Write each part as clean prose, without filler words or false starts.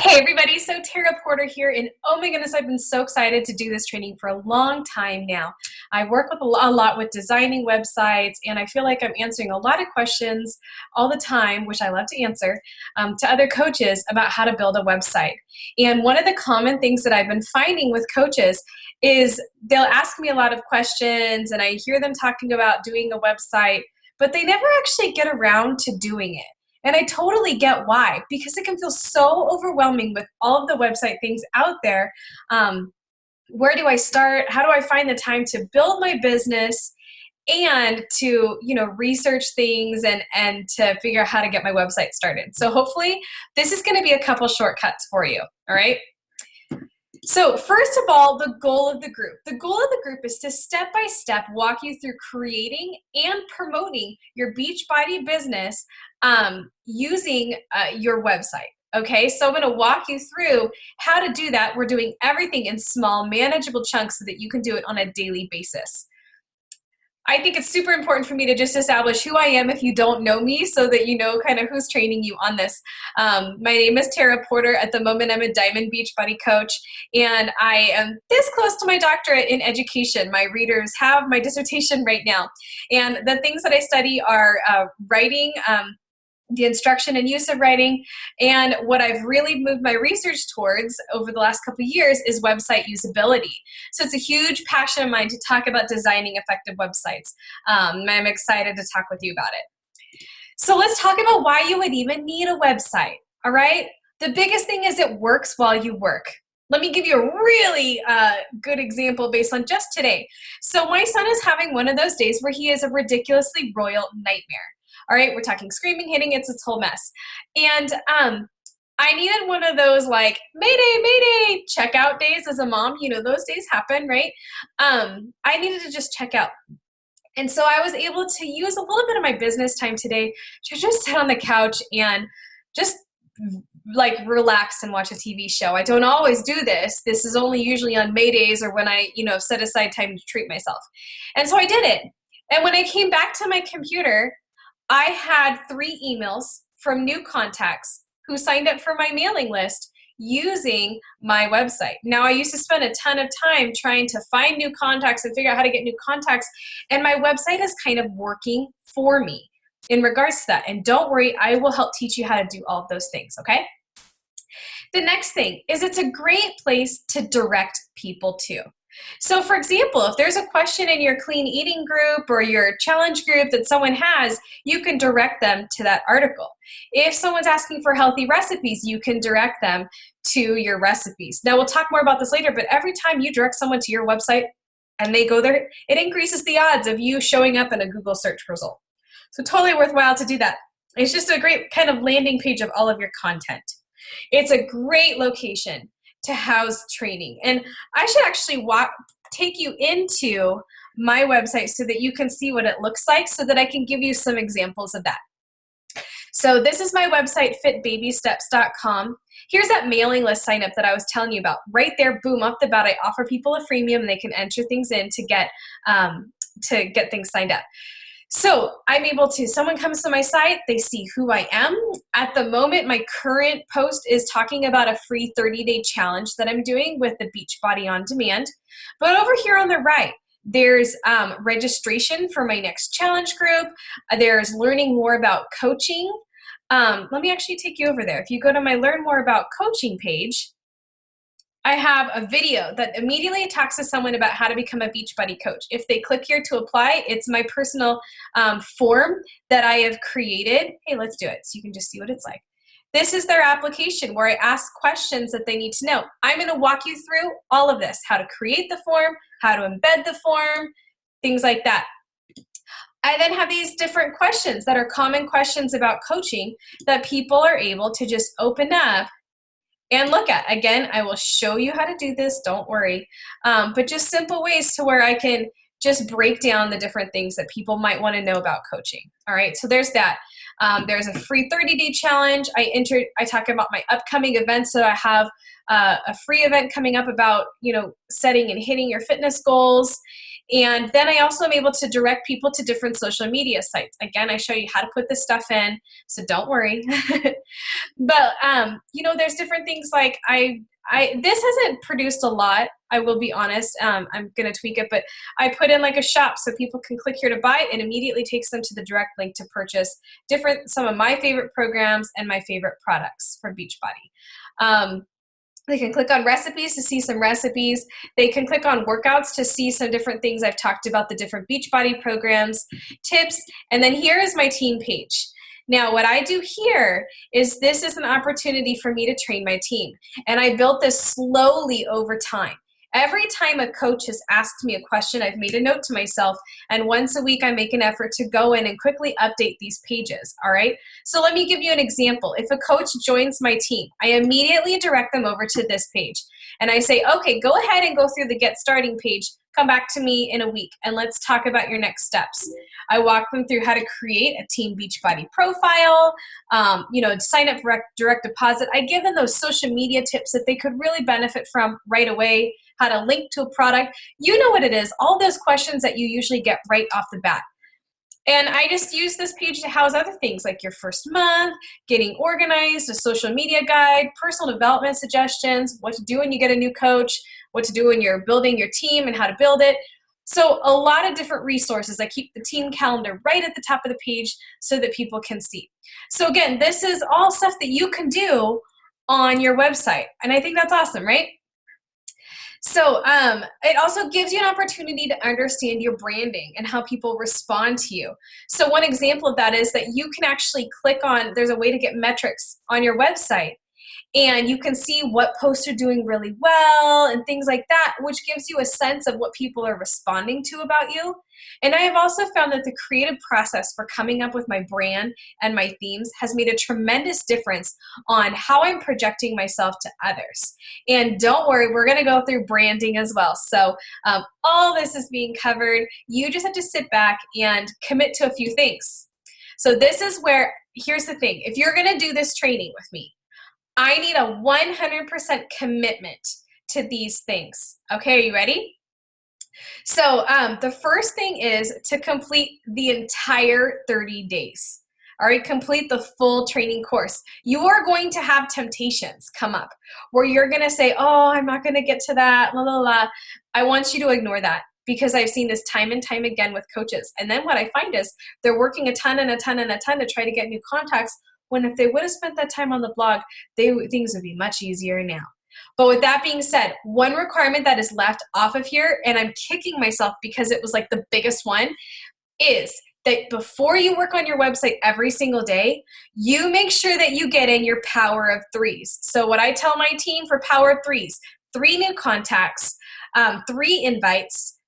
Hey everybody, so Tara Porter here, and oh my goodness, I've been so excited to do this training for a long time now. I work with a lot with designing websites, and I feel like I'm answering a lot of questions all the time, which I love to answer, to other coaches about how to build a website. And one of the common things that I've been finding with coaches is they'll ask me a lot of questions, and I hear them talking about doing a website, but they never actually get around to doing it. And I totally get why, because it can feel so overwhelming with all of the website things out there. Where do I start? How do I find the time to build my business and to, research things and to figure out how to get my website started? So hopefully this is going to be a couple shortcuts for you. All right. So first of all, the goal of the group. The goal of the group is to step-by-step walk you through creating and promoting your Beachbody business using your website. Okay, so I'm going to walk you through how to do that. We're doing everything in small, manageable chunks so that you can do it on a daily basis. I think it's super important for me to just establish who I am if you don't know me, so that you know kind of who's training you on this. My name is Tara Porter. At the moment, I'm a Diamond Beachbody coach, and I am this close to my doctorate in education. My readers have my dissertation right now. And the things that I study are writing, the instruction and use of writing, and what I've really moved my research towards over the last couple of years is website usability. So it's a huge passion of mine to talk about designing effective websites. I'm excited to talk with you about it. So let's talk about why you would even need a website, all right? The biggest thing is it works while you work. Let me give you a really good example based on just today. So my son is having one of those days where he is a ridiculously royal nightmare. All right, we're talking screaming, hitting, it's whole mess. And I needed one of those like, Mayday, Mayday, checkout days as a mom. Those days happen, right? I needed to just check out. And so I was able to use a little bit of my business time today to just sit on the couch and just like relax and watch a TV show. I don't always do this. This is only usually on May days or when I, set aside time to treat myself. And so I did it. And when I came back to my computer, I had 3 emails from new contacts who signed up for my mailing list using my website. Now, I used to spend a ton of time trying to find new contacts and figure out how to get new contacts, and my website is kind of working for me in regards to that. And don't worry, I will help teach you how to do all of those things, okay? The next thing is it's a great place to direct people to. So for example, if there's a question in your clean eating group or your challenge group that someone has, you can direct them to that article. If someone's asking for healthy recipes, you can direct them to your recipes. Now we'll talk more about this later, but every time you direct someone to your website and they go there, it increases the odds of you showing up in a Google search result. So totally worthwhile to do that. It's just a great kind of landing page of all of your content. It's a great location to house training. And I should actually take you into my website so that you can see what it looks like, so that I can give you some examples of that. So this is my website, fitbabysteps.com. Here's that mailing list sign up that I was telling you about. Right there, boom, off the bat, I offer people a freemium and they can enter things in to get things signed up. So I'm able to, someone comes to my site, they see who I am. At the moment, my current post is talking about a free 30-day challenge that I'm doing with the Beachbody On Demand. But over here on the right, there's registration for my next challenge group. There's learning more about coaching. Let me actually take you over there. If you go to my Learn More About Coaching page, I have a video that immediately talks to someone about how to become a Beachbody coach. If they click here to apply, it's my personal form that I have created. Hey, let's do it so you can just see what it's like. This is their application where I ask questions that they need to know. I'm going to walk you through all of this, how to create the form, how to embed the form, things like that. I then have these different questions that are common questions about coaching that people are able to just open up and look at. Again, I will show you how to do this, don't worry. But just simple ways to where I can just break down the different things that people might want to know about coaching. All right, so there's that. There's a free 30-day challenge. I talk about my upcoming events. So I have a free event coming up about, setting and hitting your fitness goals. And then I also am able to direct people to different social media sites. Again, I show you how to put this stuff in, so don't worry. But there's different things like this hasn't produced a lot. I will be honest. I'm gonna tweak it, but I put in like a shop so people can click here to buy it and immediately takes them to the direct link to purchase some of my favorite programs and my favorite products from Beachbody. They can click on recipes to see some recipes. They can click on workouts to see some different things I've talked about, the different Beachbody programs, tips, and then here is my team page. Now, what I do here is this is an opportunity for me to train my team, and I built this slowly over time. Every time a coach has asked me a question, I've made a note to myself, and once a week I make an effort to go in and quickly update these pages, all right? So let me give you an example. If a coach joins my team, I immediately direct them over to this page, and I say, okay, go ahead and go through the Get Starting page, come back to me in a week, and let's talk about your next steps. I walk them through how to create a Team Beachbody profile, sign up for direct deposit. I give them those social media tips that they could really benefit from right away, how to link to a product. You know what it is, all those questions that you usually get right off the bat. And I just use this page to house other things like your first month, getting organized, a social media guide, personal development suggestions, what to do when you get a new coach, what to do when you're building your team and how to build it. So a lot of different resources. I keep the team calendar right at the top of the page so that people can see. So again, this is all stuff that you can do on your website. And I think that's awesome, right? So it also gives you an opportunity to understand your branding and how people respond to you. So one example of that is that you can actually click on, there's a way to get metrics on your website, and you can see what posts are doing really well and things like that, which gives you a sense of what people are responding to about you. And I have also found that the creative process for coming up with my brand and my themes has made a tremendous difference on how I'm projecting myself to others. And don't worry, we're going to go through branding as well. So all this is being covered. You just have to sit back and commit to a few things. So this is where, here's the thing. If you're going to do this training with me, I need a 100% commitment to these things. Okay, are you ready? So the first thing is to complete the entire 30 days. All right, complete the full training course. You are going to have temptations come up where you're going to say, oh, I'm not going to get to that, la, la, la. I want you to ignore that, because I've seen this time and time again with coaches. And then what I find is they're working a ton and a ton and a ton to try to get new contacts, when if they would have spent that time on the blog, things would be much easier now. But with that being said, one requirement that is left off of here, and I'm kicking myself because it was like the biggest one, is that before you work on your website every single day, you make sure that you get in your power of threes. So what I tell my team for power of threes, 3 new contacts, 3 invites,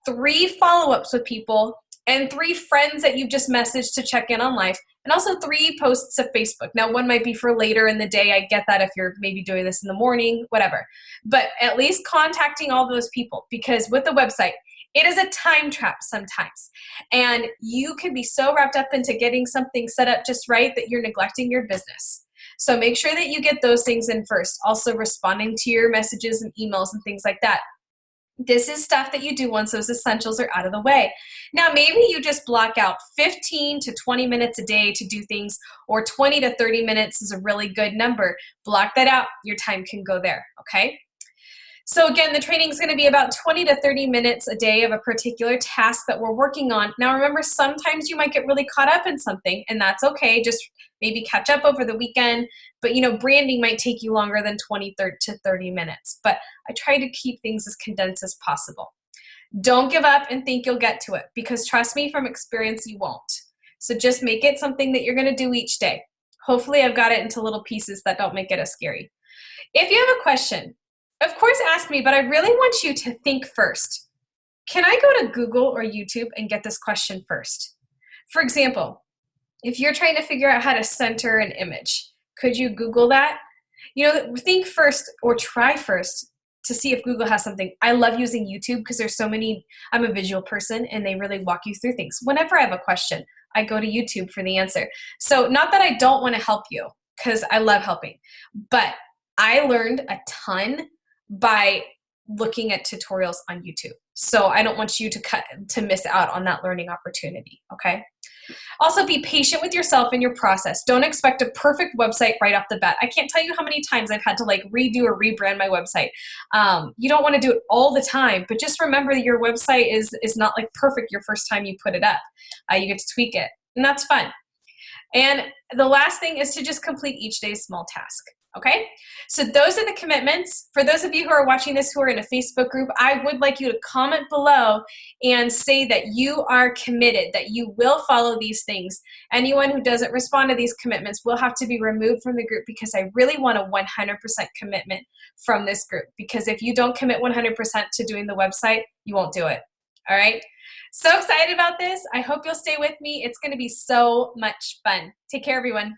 3 follow-ups with people, and 3 friends that you've just messaged to check in on life, and also 3 posts of Facebook. Now, one might be for later in the day. I get that if you're maybe doing this in the morning, whatever. But at least contacting all those people, because with the website, it is a time trap sometimes. And you can be so wrapped up into getting something set up just right that you're neglecting your business. So make sure that you get those things in first. Also responding to your messages and emails and things like that. This is stuff that you do once those essentials are out of the way. Now, maybe you just block out 15 to 20 minutes a day to do things, or 20 to 30 minutes is a really good number. Block that out. Your time can go there, okay? So again, the training is going to be about 20 to 30 minutes a day of a particular task that we're working on. Now, remember, sometimes you might get really caught up in something, and that's okay. Just maybe catch up over the weekend. But, branding might take you longer than 20 to 30 minutes. But I try to keep things as condensed as possible. Don't give up and think you'll get to it, because trust me, from experience, you won't. So just make it something that you're going to do each day. Hopefully, I've got it into little pieces that don't make it as scary. If you have a question, of course, ask me, but I really want you to think first. Can I go to Google or YouTube and get this question first? For example, if you're trying to figure out how to center an image, could you Google that? Think first, or try first to see if Google has something. I love using YouTube because there's so many, I'm a visual person, and they really walk you through things. Whenever I have a question, I go to YouTube for the answer. So not that I don't want to help you, because I love helping, but I learned a ton by looking at tutorials on YouTube. So I don't want you to miss out on that learning opportunity, okay? Also, be patient with yourself and your process. Don't expect a perfect website right off the bat. I can't tell you how many times I've had to like redo or rebrand my website. You don't want to do it all the time, but just remember that your website is not like perfect your first time you put it up. You get to tweak it, and that's fun. And the last thing is to just complete each day's small task. Okay, so those are the commitments. For those of you who are watching this who are in a Facebook group, I would like you to comment below and say that you are committed, that you will follow these things. Anyone who doesn't respond to these commitments will have to be removed from the group, because I really want a 100% commitment from this group. Because if you don't commit 100% to doing the website, you won't do it. All right? So excited about this. I hope you'll stay with me. It's going to be so much fun. Take care, everyone.